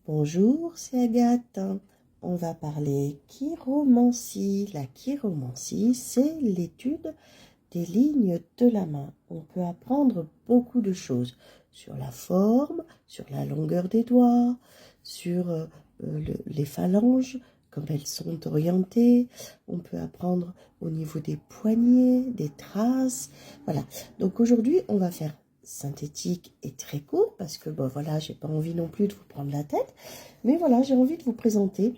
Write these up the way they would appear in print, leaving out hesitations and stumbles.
Bonjour, c'est Agathe. On va parler chiromancie. La chiromancie, c'est l'étude des lignes de la main. On peut apprendre beaucoup de choses sur la forme, sur la longueur des doigts, sur les phalanges, comme elles sont orientées. On peut apprendre au niveau des poignets, des traces. Voilà. Donc aujourd'hui, on va faire synthétique et très court parce que bon voilà, j'ai pas envie non plus de vous prendre la tête, mais voilà, j'ai envie de vous présenter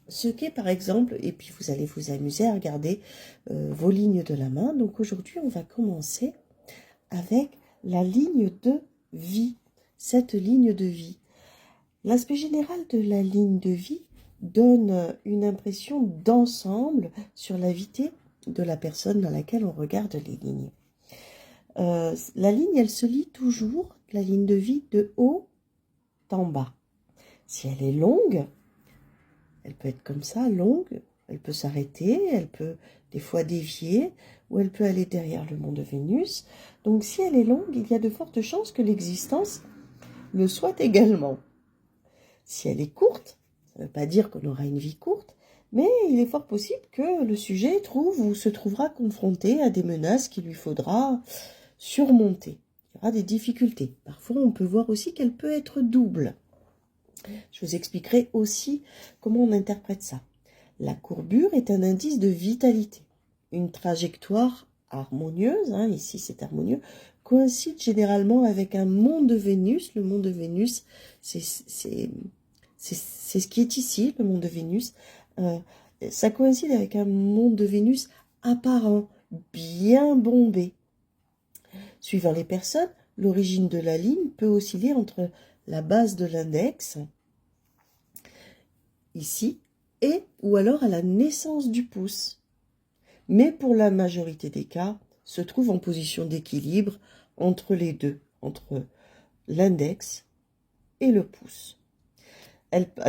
ce qu'est par exemple, et puis vous allez vous amuser à regarder vos lignes de la main. Donc aujourd'hui, on va commencer avec la ligne de vie. Cette ligne de vie. L'aspect général de la ligne de vie donne une impression d'ensemble sur la vie de la personne dans laquelle on regarde les lignes. La ligne, elle se lit toujours, la ligne de vie, de haut en bas. Si elle est longue, elle peut être comme ça, longue, elle peut s'arrêter, elle peut des fois dévier, ou elle peut aller derrière le mont de Vénus. Donc si elle est longue, il y a de fortes chances que l'existence le soit également. Si elle est courte, ça ne veut pas dire qu'on aura une vie courte, mais il est fort possible que le sujet trouve ou se trouvera confronté à des menaces qu'il lui faudra surmonter. Il y aura des difficultés. Parfois, on peut voir aussi qu'elle peut être double. Je vous expliquerai aussi comment on interprète ça. La courbure est un indice de vitalité. Une trajectoire harmonieuse, ici c'est harmonieux, coïncide généralement avec un mont de Vénus. Le mont de Vénus, c'est ce qui est ici, le mont de Vénus. Ça coïncide avec un mont de Vénus apparent, bien bombé. Suivant les personnes, l'origine de la ligne peut osciller entre la base de l'index, ici, et ou alors à la naissance du pouce. Mais pour la majorité des cas, se trouve en position d'équilibre entre les deux, entre l'index et le pouce.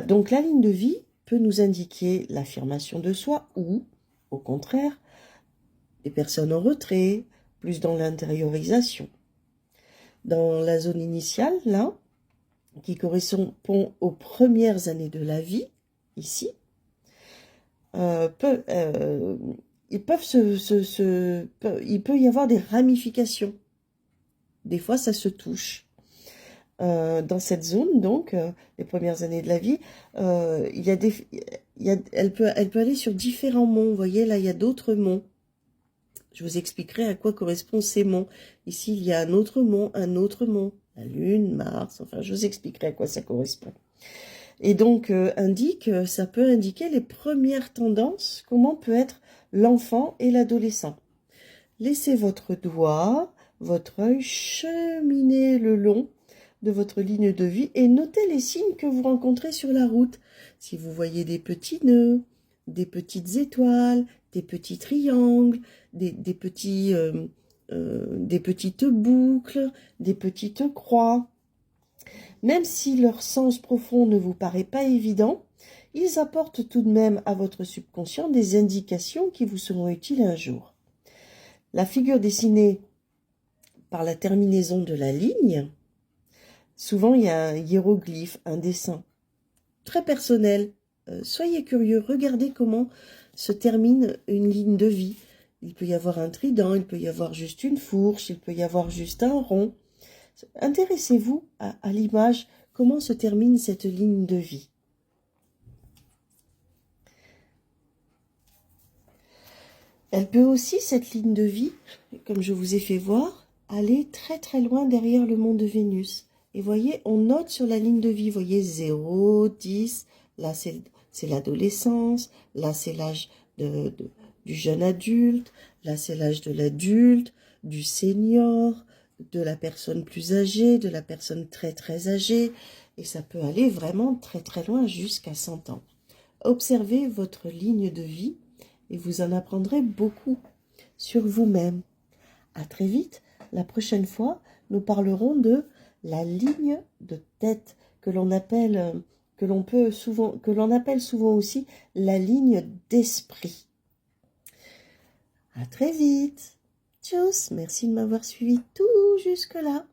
Donc la ligne de vie peut nous indiquer l'affirmation de soi ou, au contraire, des personnes en retrait, plus dans l'intériorisation. Dans la zone initiale, là, qui correspond aux premières années de la vie, ici, il peut y avoir des ramifications. Des fois, ça se touche. Dans cette zone, donc, les premières années de la vie, elle peut aller sur différents monts. Vous voyez, là, il y a d'autres monts. Je vous expliquerai à quoi correspondent ces monts. Ici, il y a un autre mont, la Lune, Mars, enfin, je vous expliquerai à quoi ça correspond. Et donc, ça peut indiquer les premières tendances, comment peut être l'enfant et l'adolescent. Laissez votre doigt, votre œil cheminer le long de votre ligne de vie et notez les signes que vous rencontrez sur la route. Si vous voyez des petits nœuds, des petites étoiles, des petits triangles, des petites boucles, des petites croix. Même si leur sens profond ne vous paraît pas évident, ils apportent tout de même à votre subconscient des indications qui vous seront utiles un jour. La figure dessinée par la terminaison de la ligne, souvent il y a un hiéroglyphe, un dessin très personnel. Soyez curieux, regardez comment se termine une ligne de vie. Il peut y avoir un trident, il peut y avoir juste une fourche, il peut y avoir juste un rond. Intéressez-vous à l'image, comment se termine cette ligne de vie. Elle peut aussi, cette ligne de vie, comme je vous ai fait voir, aller très très loin derrière le mont de Vénus. Et voyez, on note sur la ligne de vie, voyez 0, 10, là c'est l'adolescence, là c'est l'âge du jeune adulte, là c'est l'âge de l'adulte, du senior, de la personne plus âgée, de la personne très très âgée, et ça peut aller vraiment très très loin jusqu'à 100 ans. Observez votre ligne de vie et vous en apprendrez beaucoup sur vous-même. À très vite. La prochaine fois, nous parlerons de la ligne de tête que l'on appelle souvent aussi la ligne d'esprit. À très vite. Tchuss, merci de m'avoir suivi tout jusque-là.